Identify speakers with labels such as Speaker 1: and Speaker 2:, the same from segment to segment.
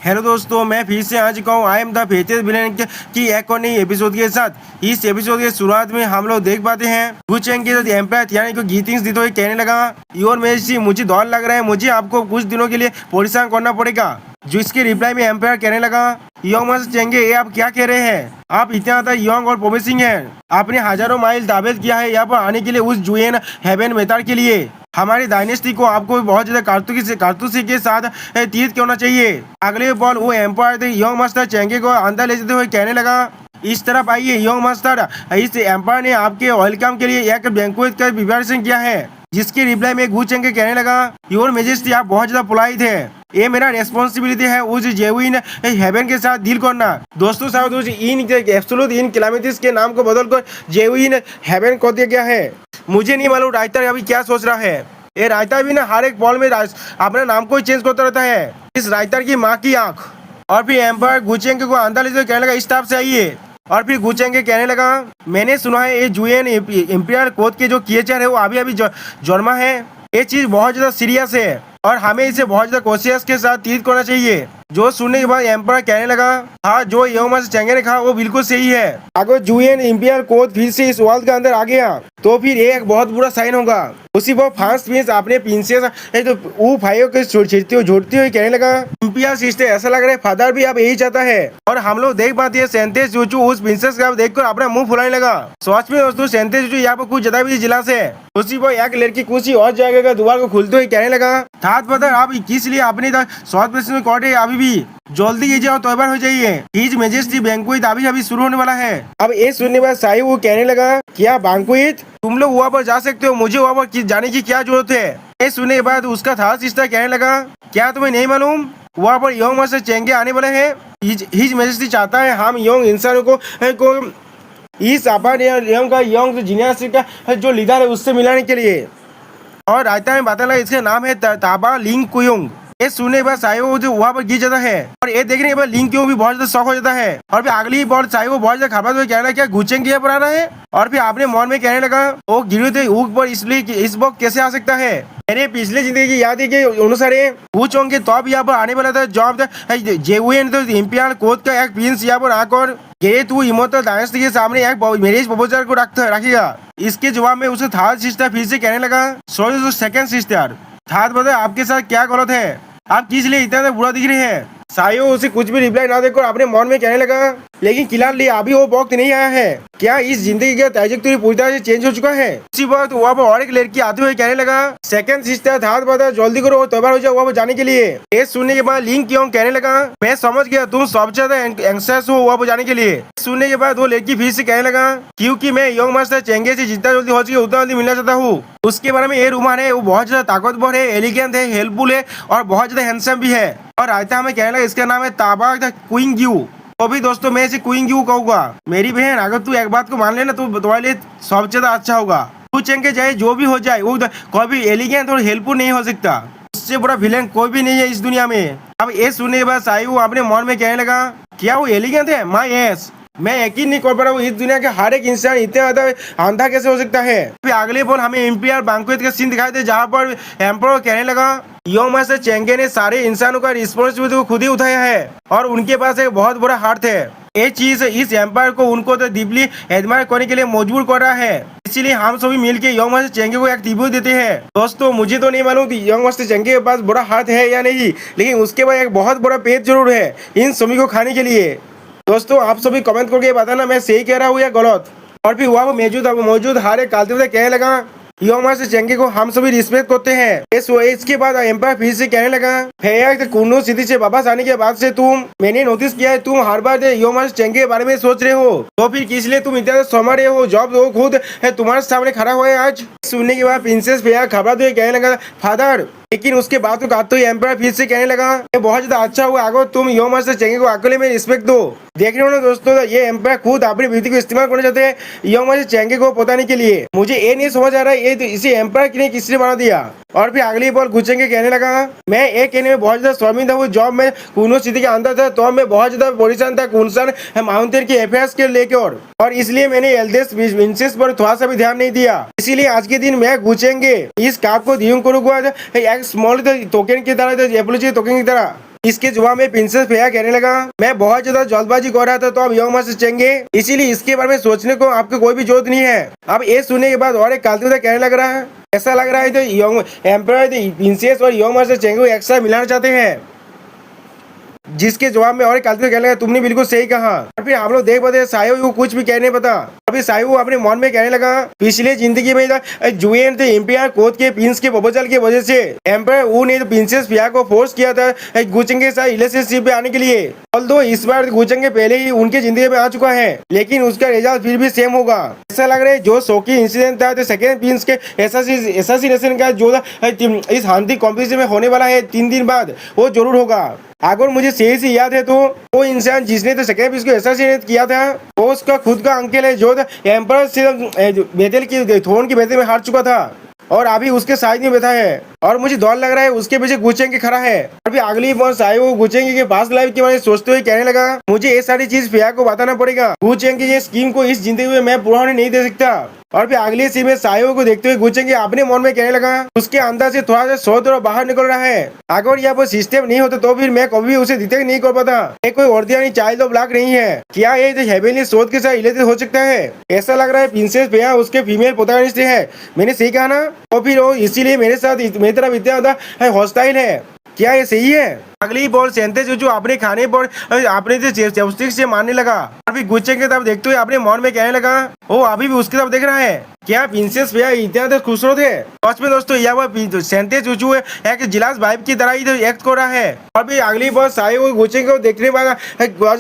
Speaker 1: Hello दोस्तों, मैं फिर से आ चुका हूँ आई एम द फेथियस विलेन की एक और नई एपिसोड के साथ। इस एपिसोड के शुरुआत में हम लोग देख पाते हैं वू चेंग के जो एम्पायर यानी कि गीटिंग्स दी तो कहने लगा, योर मेजेस्टी मुझे डर लग रहा है, मुझे आपको कुछ दिनों के लिए परेशान करना पड़ेगा। जो इसके रिप्लाई में एम्पायर कहने लगा, योंग मास्टर चेंगे ये आप क्या कह रहे हैं? आप इतना ज्यादा यंग और प्रोमिसिंग हैं। आपने हजारों माइल दावेद किया है यहाँ पर आने के लिए उस जुएन हेवन मेथड के लिए। हमारी डायनेस्टी को आपको बहुत ज्यादा कारतूसी के साथ तीर्थ होना चाहिए। अगले बॉल वो एम्पायर थे योंग मास्टर चेंगे को अंदर ले जाते हुए कहने लगा, इस तरफ आइए योंग मास्टर, इस एम्पायर ने आपके वेलकम के लिए एक बैंक्वेट का प्रिपरेशन किया है। जिसके रिप्लाई में वू चेंगे कहने लगा, योर मेजेस्टी आप बहुत ज्यादा पोलाइट है, ये मेरा रेस्पॉन्सिबिलिटी है उस जेविन हेवन के साथ डील करना। दोस्तों साहब इन एब्सोल्यूट इन कैलामिटीज के नाम को बदलकर जेविन हेवन कर दिया गया है। मुझे नहीं मालूम राइटर अभी क्या सोच रहा है। ये राइटर भी ना हर एक बॉल में अपना नाम को चेंज करता रहता है। इस राइटर की माँ की आंख। और फिर एम्पायर वू चेंगे को अंदर लेते कहने लगा, इस तरफ से आइए। और फिर वू चेंगे कहने लगा, मैंने सुना है ये जुएन इंपीरियल कोड के जो क्रिएचर है वो अभी जन्मा है। ये चीज बहुत ज्यादा सीरियस है और हमें इसे बहुत ज्यादा कोशिश के साथ ट्रीट करना चाहिए। जो सुनने के बाद एम्पायर कहने लगा, हाँ जो योंग मास्टर चेंगे ने कहा वो बिल्कुल सही है। अगर जुएन इंपीरियल कोड फिर से इस वर्ल्ड के अंदर आ गया तो फिर ये एक बहुत बुरा साइन होगा। उसी वो फास्ट प्रिंस अपने प्रिंसेस तो वो भाइयों के झोटती हुई कहने लगा, इंपीरियल सिस्टर ऐसा लग रहा है फादर भी अब यही चाहता है। और हम लोग देख पाते हैं सेंते चूचू उस प्रिंसेस का देखकर अपना मुंह फुलाने लगा। सच में दोस्तों सेंते चूचू यहाँ पर कुछ ज्यादा भी जिलास है। उसी वो एक लड़की कुछ और जगह का द्वार को खुलते हुए कहने लगा, थात पता आप किस लिए अपने शॉर्ट में कॉटे अभी भी जल्दी कीजिए और तैयार हो जाइए। हिज मेजेस्टी बैंक्वेट अभी शुरू होने वाला है। अब ये सुनने बाद साई वो कहने लगा, क्या बैंक्वेट? तुम लोग वहाँ पर जा सकते हो, मुझे वहाँ पर जाने की क्या जरूरत है? ये सुनने के बाद उसका था सिस्टर कहने लगा, क्या तुम्हें नहीं मालूम वहाँ पर योंग मास्टर चेंगे आने वाले हैं? हिज मेजेस्टी चाहता है हम योंग इंसानों को इस योंग जीनियस का जो लीडर है उससे मिलाने के लिए। और रायता में बताया इसका नाम है ताबा लिंग कुयोंग। ये सुनने के बाद साइवो वहाँ पर गिर जाता है और ये देखने के बाद लिंग क्यों भी बहुत ज्यादा शौक हो जाता है। और फिर अगली बॉल साइवो बहुत ज्यादा खबर हुए कहना क्या गुचेंग किया पर आ रहा है। और फिर आपने मन में कहने लगा, वो गिरे थे ऊपर इसलिए इस वक्त कैसे आ सकता है? मैंने पिछले जिंदगी की याद है कि अनुसार वू चोंग के तब यहाँ पर आने वाला था जॉब जेवुएन तो इंपीरियल कोड का एक प्रिंस यहाँ पर आकर ये तू इमोर्टल डायनेस्टी के सामने एक मैरिज प्रपोजल को रखेगा। इसके जवाब में उसे थर्ड सिस्टर फिर से कहने लगा, sorry second sister, third brother आपके साथ क्या गलत है? आप किस लिए इतना बुरा दिख रहे हैं? सायो उसे कुछ भी रिप्लाई ना देकर अपने मन में कहने लगा, लेकिन किलार लिए अभी वो वक्त नहीं आया है। क्या इस जिंदगी का ट्रैजेक्टरी पूरी तरह से चेंज हो चुका है? इसी वक्त वहाँ पर और एक लड़की आते हुए कहने लगा, सेकंड सिस्टर थर्ड ब्रदर जल्दी करो और तैयार हो जाओ वहाँ पर जाने के लिए। ये सुनने के बाद लिंग क्यों कहने लगा, मैं समझ गया तुम सबसे ज्यादा एंग्जाइस हो वहाँ पर जाने के लिए। सुनने के बाद वो लड़की फिर से कहने लगा, क्योंकि मैं योंग मास्टर चेंगे से जितना जल्दी हो सके उतना जल्दी मिलना चाहता हूँ। उसके बारे में ये रूमर है वो बहुत ज्यादा ताकतवर है, एलिगेंट है, हेल्पफुल है और बहुत ज्यादा हैंडसम भी है। और रायता हमें कहने लगा इसका नाम है ताबा क्वीन ग्यू। तो भी दोस्तों मैं इसे क्वीन ग्यू कहूंगा। मेरी बहन अगर तू एक बात को मान लेना तो तुम्हारे लिए सबसे ज्यादा अच्छा होगा। तू चेंगे चाहे जो भी हो जाए वो कोई भी एलिगेंट और हेल्पफुल नहीं हो सकता। उससे बड़ा विलेन कोई भी नहीं है इस दुनिया में। अब ये सुनने के बाद साई वो अपने मन में कहने लगा, क्या वो एलिगेंट है? माय यस, मैं यकीन नहीं कर पा रहा हूँ इस दुनिया के हर एक इंसान इतना ज्यादा अंधा कैसे हो सकता है। फिर अगले बॉल हमें इंपीरियल बैंक्वेट का सीन दिखाई दे जहाँ पर एम्परर कहने लगा, योंग मास्टर चेंगे ने सारे इंसानों का रिस्पॉन्सिबिलिटी को खुद ही उठाया है और उनके पास एक बहुत बड़ा हार्ट है। ये चीज इस एम्पायर को उनको तो डीपली एडमायर करने के लिए मजबूर कर रहा है। इसीलिए हम सभी मिलकर योंग मास्टर चेंगे को एक ट्रिब्यूट देते हैं। दोस्तों मुझे तो नहीं मालूम योंग मास्टर चेंगे के पास बड़ा हाथ है या नहीं, लेकिन उसके पास एक बहुत बड़ा पेट जरूर है इन सभी को खाने के लिए। दोस्तों आप सभी कमेंट करके बताना मैं सही कह रहा हूँ या गलत। और फिर वहाँ मौजूद हर एक कालते कहने लगा, योंग मास्टर चेंगे को हम सभी रिस्पेक्ट करते हैं। इसके बाद एम्पायर फिर से कहने लगा, कुन्नू सिटी से वापस आने के बाद से मैंने नोटिस किया है तुम हर बार योंग मास्टर चेंगे के बारे में सोच रहे हो, तो फिर किस लिए तुम इतना समझ रहे हो जब वो खुद तुम्हारे सामने खड़ा हुआ है आज? सुनने के बाद प्रिंसेस फेया खबर तो कहने लगा, फादर। लेकिन उसके बाद तो कहते हुए एम्पायर फिर से कहने लगा, ये बहुत ज्यादा अच्छा हुआ अगर तुम योंग मास्टर चेंगे को अकेले में रिस्पेक्ट दो। देख रहे हो ना दोस्तों, ये एम्पायर खुद अपनी ब्यूटी को इस्तेमाल करना चाहते हैं योंग मास्टर चेंगे को बताने के लिए। मुझे ये नहीं समझ आ रहा है ये तो इसे एम्पायर ने किसने बना दिया। और फिर अगली बॉल गुचेंगे कहने लगा, मैं एक कहने में बहुत ज्यादा शर्मिंदा हूँ। जब मैं कुनो सिटी के अंदर था तो मैं बहुत ज्यादा परेशान था कुनसन माउंटेन के अफेयर्स के लेकर और इसलिए मैंने एल्डेस्ट प्रिंसेस पर थोड़ा सा भी ध्यान नहीं दिया। इसीलिए आज के दिन मैं गुचेंगे इस काप को दियूं करूंगा एक स्मॉल टोकन की तरह, एपोलॉजी टोकन की तरह। इसके जवाब में प्रिंसेस फेया कहने लगा, मैं बहुत ज्यादा जल्दबाजी कर रहा था तो अब यंग मास्टर चेंगे, इसीलिए इसके बारे में सोचने को आपको कोई भी जरूरत नहीं है। अब ये सुनने के बाद और एक कालतूता कहने लग रहा है, ऐसा लग रहा है तो यंग एम्पर प्रिंसेस और यंग मास्टर चेंगे को एक साथ मिलाना चाहते हैं। जिसके जवाब में और कहते कहने लगा, तुमने बिल्कुल सही कहा। और फिर हम लोग देख पाते सायो को कुछ भी कहने पता। अभी सायो अपने मन में कहने लगा, पिछले जिंदगी में जुएन थे एम्पायर कोद के प्रिंस के प्रपोजल की वजह से एम्पायर वू ने प्रिंसेस फिया को फोर्स किया था गुचेंग के साथ रिलेशनशिप में आने के लिए। ऑल्दो इस बार गुचेंग पहले ही उनके जिंदगी में आ चुका है, लेकिन उसका रिजल्ट फिर भी सेम होगा। ऐसा लग रहा है जो शोकी इंसिडेंट था तो सेकेंड प्रिंस के एसासिनेशन का जो इस हांती कॉम्पिटिशन में होने वाला है 3 दिन बाद, वो जरूर होगा। अगर मुझे सही से याद है तो वो इंसान जिसने तो सेकेंड प्रिंस को एसासिनेट किया था वो उसका खुद का अंकल है, जो एम्पर से बेथेल की थ्रोन की बेटे में हार चुका था और अभी उसके साइड में बैठा है। और मुझे डर लग रहा है उसके पीछे गुचेंगे खड़ा है। और फिर अगली बार सायो गुचेंगे के पास लाइफ के बारे में सोचते हुए कहने लगा, मुझे ये सारी चीज फिया को बताना पड़ेगा। गुचेंगे ये स्कीम को इस जिंदगी में मैं पूरा होने नहीं दे सकता। और फिर अगले सीन में सायो को देखते हुए गुचेंगे अपने मन में कहने लगा, उसके अंदर से थोड़ा सा सौ थोड़ा बाहर निकल रहा है। अगर यह वो सिस्टम नहीं होता तो फिर मैं कभी भी उसे डिटेक्ट नहीं कर पाता। ये कोई ऑर्डिनरी चाइल्ड ऑफ लक नहीं है। क्या ये हेवनली सोच के साथ रिलेटेड हो सकता है? ऐसा लग रहा है प्रिंसेस फेया उसके फीमेल प्रोटैगनिस्ट है। मैंने सही कहा ना? तो फिर वो इसीलिए मेरे साथ मेरी तरफ इतना ज्यादा हॉस्टाइल है। क्या ये सही है? अगली बॉल सेंते जो अपने खाने पर अपने चॉपस्टिक से मारने लगा। और फिर गुच्चे की तरफ देखते हुए अपने मन में कहने लगा, वो अभी भी उसकी तरफ देख रहा है। क्या प्रिंसेस फेया इतना तो खूबसूरत है? सच में दोस्तों यह वो सेंते चूचू है एक जिलास वाइफ की तरह ही एक्ट कर रहा है। और फिर अगली बॉल सायो गुच्चे को देखने वाला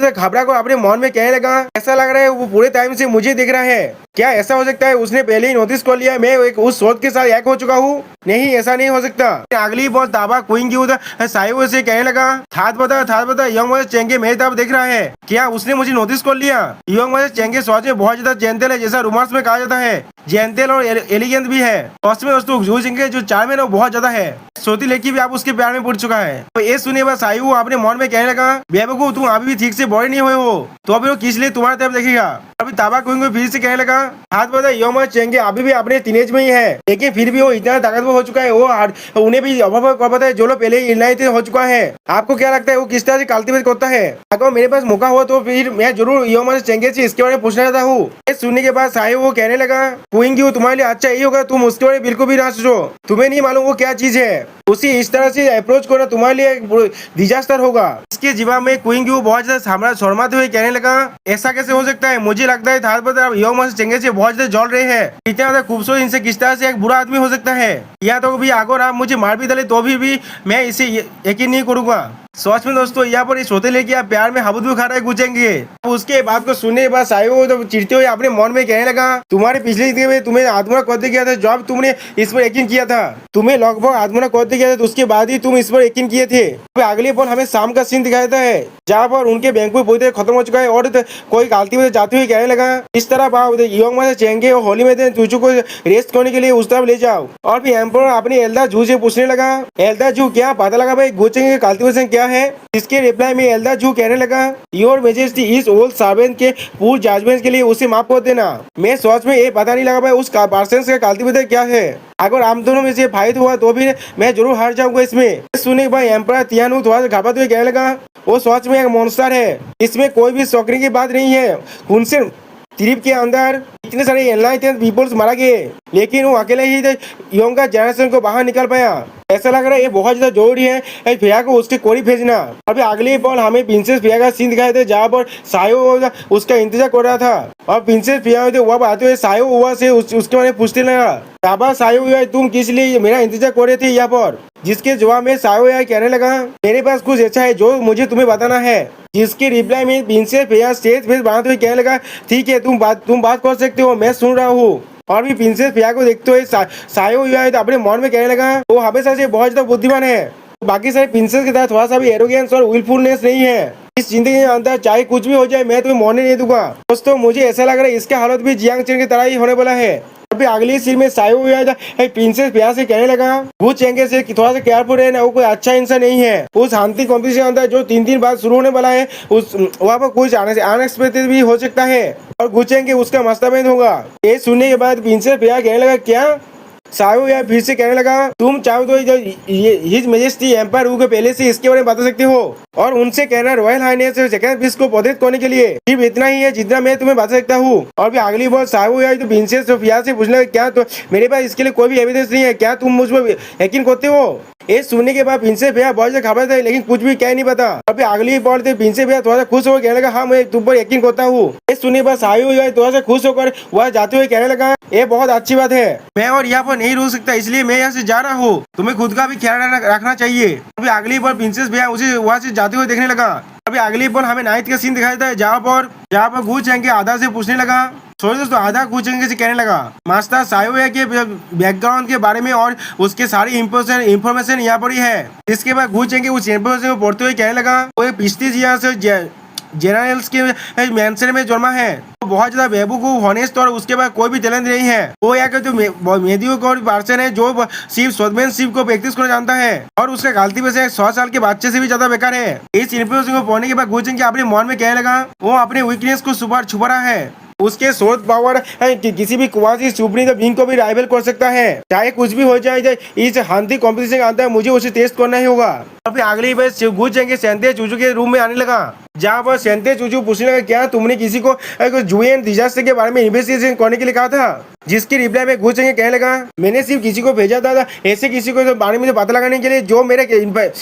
Speaker 1: घबरा को अपने मन में कहने लगा, ऐसा लग रहा है वो पूरे टाइम से मुझे देख रहा है। क्या ऐसा हो सकता है उसने पहले ही नोटिस कर लिया मैं एक उस शोध के साथ एक हो चुका हूँ? नहीं, ऐसा नहीं हो सकता। अगली बॉल ताबा क्वीन की उधर सायो से कहने लगा, थात बता यंग मास्टर चेंगे मेरी तरफ देख रहा है। क्या उसने मुझे नोटिस कर लिया? यंग मास्टर चेंगे सोच में बहुत ज्यादा जेंटल है, जैसा रोमांस में कहा जाता है। जेंटल और एलिगेंट भी है। सच में दोस्तों जू चेंगे जो चार्म है वो बहुत ज्यादा है। सोती लड़की भी आप उसके प्यार में पड़ चुका है। तो ये सुने बस सायो अपने मन में कहने लगा, बेवकूफ तुम अभी भी ठीक से बड़े नहीं हुए हो, तो अभी वो किस लिए तुम्हारी तरफ देखेगा? अभी ताबा क्वीन को फिर से कहने लगा, हाथ बता यंग मास्टर चेंगे अभी भी अपने टीनेज में ही है, लेकिन फिर भी वो इतना ताकतवर हो चुका है वो उन्हें भी अभाव कर पाता है जो लोग पहले ही इलाइट हो चुका है। आपको क्या लगता है वो किस तरह से कल्टीवेट करता है? अगर मेरे पास मौका हुआ तो फिर मैं जरूर यंग मास्टर चेंगे से इसके बारे में पूछना चाहता हूँ। सुनने के बाद सायो वो कहने लगा, क्वीन की तुम्हारे लिए अच्छा यही होगा तुम उसके बारे में बिल्कुल भी ना सोचो। तुम्हें नहीं मालूम वो क्या चीज है, उसी इस तरह से अप्रोच करना तुम्हारे लिए डिजास्टर होगा। इसके जवाब में क्वीन की बहुत ज्यादा शर्माते हुए कहने लगा, ऐसा कैसे हो सकता है? मुझे लगता है था यंग मास्टर चेंगे से बहुत ज्यादा जल रहे हैं। इतना ज्यादा खूबसूरत इनसे किस तरह से एक बुरा आदमी हो सकता है? या तो भी अगर आप मुझे मार भी डाले तो भी मैं इसे यकीन नहीं करूंगा। सच में दोस्तों यहाँ पर सोते लेके आप प्यार में हाबुत भी खा रहे गुचेंगे। उसके बात को सुनने के बाद सायो तो चिढ़ते हुए अपने मन में कहने लगा, तुम्हारे पिछले जिंदगी में तुम्हें आत्मना करते किया था जब तुमने इस पर यकीन किया था, तुम्हें लगभग आत्मना करते किया था तो उसके बाद ही तुम इस पर यकीन किए थे। अगले पल हमें शाम का सीन दिखाया है जहाँ पर उनके बैंक में पूरी खत्म हो चुका है और कोई गलती में जाते हुए कहने लगा, इस तरह यंग मास्टर चेंगे और होली में चूचू को रेस्ट करने के लिए उस तरफ ले जाओ। और फिर एम्पर अपनी एल्दा जू से पूछने लगा, एल्दा जू क्या पता लगा भाई गुचेंगे कल्टीवेशन क्या है? इसके रिप्लाई में एल्दा जू कहने लगा, योर मेजेस्टी इस ओल्ड सर्वेंट के पूरे जजमेंट के लिए उसे माफ कर देना। मैं सोच में ये पता नहीं लगा भाई उस पर्सन का कल्टीवेटर क्या है। अगर हम दोनों में से फाइट हुआ तो भी मैं जरूर हार जाऊंगा इसमें। सुने भाई एम्पर तियानु थोड़ा सा घबराते हुए कहने लगा, वो सोच में एक मॉन्स्टर है, इसमें कोई भी शौकने की बात नहीं है। उनसे ट्रिप के अंदर इतने सारे एनलाइटेड पीपल्स मारा गए, लेकिन वो अकेले ही यंग का जनरेशन को बाहर निकल पाया। ऐसा लग रहा है ये बहुत ज्यादा जरूरी है फेया को उसके कोरी भेजना। अभी अगले बॉल हमें प्रिंसेस फेया का सीन दिखाए थे जहाँ पर सायो उसका इंतजार कर रहा था और प्रिंसेस फेया वह आते हुए सायो हुआ से उसके बारे में पूछने लगा, बाबा सायो तुम किस लिए मेरा इंतजार कर रहे थे यहाँ पर? जिसके जवाब में सायो कहने लगा, मेरे पास कुछ अच्छा है जो मुझे तुम्हें बताना है। जिसके रिप्लाई में प्रिंसेस फेया स्टेज फेस बनाते हुए कहने लगा, ठीक है तुम बात कर सकते हो, मैं सुन रहा हूँ। और भी प्रिंसेस फेया को देखते हुए सायो तो अपने मन में कहने लगा, वो हमेशा से बहुत ज्यादा बुद्धिमान है, बाकी सारे प्रिंसेस के साथ थोड़ा सा भी एरोगेंस और विलफुलनेस नहीं है। इस जिंदगी के अंदर चाहे कुछ भी हो जाए मैं तुम्हें मरने नहीं दूंगा। दोस्तों मुझे ऐसा लग रहा है इसका हालत भी जियांग चेंग की तरह ही होने वाला है। अभी अगली सीन में सायो प्रिंसेस फेया से कहने लगा, वो चेंगे से थोड़ा सा केयरफुल है ना, वो कोई अच्छा इंसान नहीं है। उस शांति कॉम्पिटिशन अंदर जो 3 दिन बाद शुरू होने वाला है उस वहाँ पर कुछ अनएक्सपेक्टेड भी हो सकता है और गुचेंगे उसका मास्टरमाइंड होगा। ये सुनने के बाद प्रिंसेस फेया कहने लगा, क्या सायो या फिर से कहने लगा, तुम चाहो तो हिज मेजेस्टी एम्पायर वू के पहले से इसके बारे में बता सकते हो और उनसे कहना रॉयल हाइनेस सेकंड पीस को पौधे करने के लिए सिर्फ इतना ही है जितना मैं तुम्हें बता सकता हूँ। और फिर अगली बार सायो या तो प्रिंसेस सोफिया से पूछने लगा, क्या तो मेरे पास इसके लिए कोई भी एविडेंस नहीं है, क्या तुम मुझ पर यकीन करते हो? ये सुनने के बाद प्रिंसेस भैया बहुत ज्यादा घबरा था लेकिन कुछ भी कह नहीं पता। और फिर अगली बार प्रिंसेस भैया थोड़ा सा खुश होकर कहने लगा, हाँ मैं तुम पर यकीन करता हूँ। ये सुनने के बाद सायो थोड़ा सा खुश होकर वह जाते हुए कहने लगा, ये बहुत अच्छी बात है, मैं और यहाँ पर नहीं रुक सकता इसलिए मैं यहाँ से जा रहा हूँ, तुम्हें खुद का भी ख्याल रखना चाहिए। अभी अगली बार प्रिंसेस भैया उसे वहाँ से जाते हुए देखने लगा। अभी अगली बार हमें नाइट का सीन दिखाई देता है जहाँ पर गू चैंग के आधा से पूछने लगा, सॉरी दोस्तों, आधा गू चैंग से कहने लगा मास्टर सायो के बैकग्राउंड के बारे में और उसके सारी इंफॉर्मेशन यहाँ पर ही है। इसके बाद गू चैंग उस इंफॉर्मेशन को पढ़ते हुए कहने लगा, वो पिछली से जनरल्स के मैंशन में जन्मा है, तो बहुत ज्यादा बेवकूफ हॉनेस्ट और उसके बाद कोई भी टैलेंट नहीं है। वो यहाँ का मेडियोकर पर्सन है जो सिर्फ स्वॉर्ड्समैनशिप को प्रैक्टिस करना जानता है और उसका गलती वजह से 100 साल के बच्चे से भी ज्यादा बेकार है। इस इन्फॉर्मेशन को पढ़ने के बाद गू चैंग अपने मन में कहने लगा, वो अपने वीकनेस को छुपा रहा है, उसके सोर्स पावर किसी भी कुआसी सुप्रीम बींग को भी राइवल कर सकता है, चाहे कुछ भी हो जाए। इस हांती कॉम्पिटिशन का आता है, मुझे उसे टेस्ट करना ही होगा। और फिर अगली बार गू चैंग सेंते चूचू के रूम में आने लगा जहाँ पर सेंते चूचू पूछने लगा, क्या तुमने किसी को जुएन डिजास्टर के बारे में इन्वेस्टिगेशन करने के लिए कहा था? जिसकी रिप्लाई में गू चैंग कहने लगा, मैंने सिर्फ किसी को भेजा था ऐसे किसी को बारे में पता लगाने के लिए जो मेरे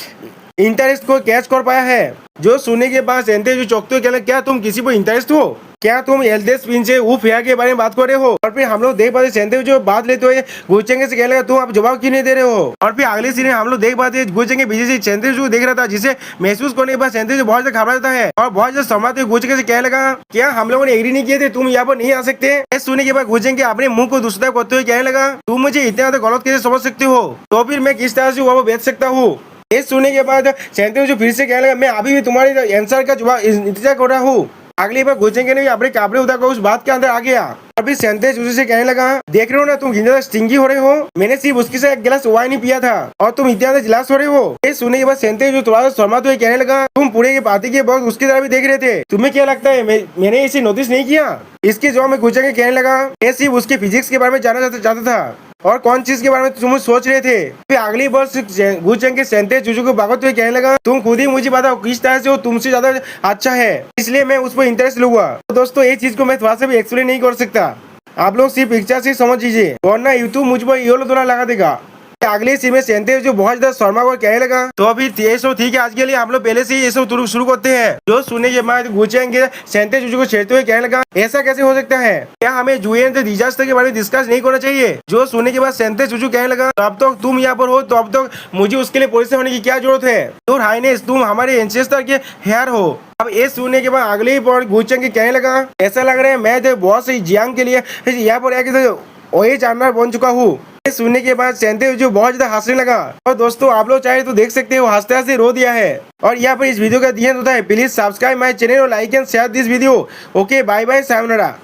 Speaker 1: इंटरेस्ट को कैच कर पाया है। जो सुनने के बाद सेंते जो चौंकते हुए कहना, क्या तुम किसी को इंटरेस्ट हो? क्या तुम एल्डेस प्रिंस से वो फेया के बारे में बात कर रहे हो? और फिर हम लोग देख पाते सेंते जो बात लेते हुए गू चैंग से कहने लगा, तुम आप जवाब क्यों नहीं दे रहे हो? और फिर अगले सीन में हम लोग देख पाते गू चैंग पीछे से सेंते जो देख रहा था, जिसे महसूस करने के बाद सेंते जो बहुत ज्यादा घबरा जाता है और बहुत ज्यादा समाते हुए गू चैंग से कहने लगा, क्या हम लोगों ने एग्री नहीं किए थे, तुम यहाँ पर नहीं आ सकते? सुनने के बाद गू चैंग अपने मुंह को दूसरा करते हुए कहने लगा, तुम मुझे इतना ज्यादा गलत कैसे समझ सकते हो? तो फिर मैं किस तरह से वो बेच सकता हूँ? ये सुनने के बाद सेंते जो फिर से कहने लगा, मैं अभी भी तुम्हारे आंसर का जवाब इंतजार कर रहा हूँ। अगली बार गू चैंग ने भी अपने कपड़े उतार कर उस बात के अंदर आ गया। अभी सेंते चूचू से कहने लगा, देख रहे हो ना तुम कितना स्टिंगी हो रहे हो, मैंने सिर्फ उसके साथ एक गिलास वाइन ही पिया था और तुम इतना जिलास हो रहे हो। ये सुनने के बाद सेंते जो थोड़ा सा शर्माते हुए कहने लगा, तुम पूरे के पार्टी के वक्त उसकी तरफ भी देख रहे थे, तुम्हें क्या लगता है मैंने इसे नोटिस नहीं किया? इसके जवाब में गू चैंग कहने लगा, मैं सिर्फ उसके फिजिक्स के बारे में जानना चाहता था और कौन चीज के बारे में तुम सोच रहे थे। फिर अगली बार गू चैंग के सेंते चूचू को भागते हुए कहने लगा, तुम खुद ही मुझे बताओ किस तरह से वो तुमसे ज्यादा अच्छा है, इसलिए मैं उस पर इंटरेस्ट लूंगा। तो दोस्तों ये चीज को मैं थोड़ा सा भी एक्सप्लेन नहीं कर सकता, आप लोग सिर्फ पिक्चर से समझ लीजिए वरना यूट्यूब मुझ पर ये दोना लगा देगा। अगले सीन में सेंते जो बहुत ज्यादा शर्मा को कहने लगा, तो अभी ये सब ठीक है, आज के लिए हम लोग पहले से ही ये सब शुरू करते हैं। जो सुनने के बाद गू चैंग सेंते चूचू को छेड़ते हुए कहने लगा, ऐसा कैसे हो सकता है, क्या हमें जुएन डिजास्टर के बारे में डिस्कस नहीं करना चाहिए? जो सुनने के बाद सेंते चूचू कहने लगा, तब तक तुम यहाँ पर हो तो अब तक मुझे उसके लिए परेशान होने की क्या जरूरत है? तो हाइनेस तुम हमारे एंसेस्टर के हेयर हो। अब ये सुनने के बाद अगले ही पर गू चैंग कहने लगा, ऐसा लग रहा है मैं तो बहुत सही जियांग के लिए यहाँ पर आके वही जानवर बन चुका हूँ। सुनने के बाद सेंते जो बहुत ज्यादा हंसने लगा और दोस्तों आप लोग चाहे तो देख सकते हो हंसते हंसते रो दिया है। और यहाँ पर इस वीडियो का ध्यान होता है, प्लीज सब्सक्राइब माय चैनल और like and share this video. Okay bye bye, sayonara.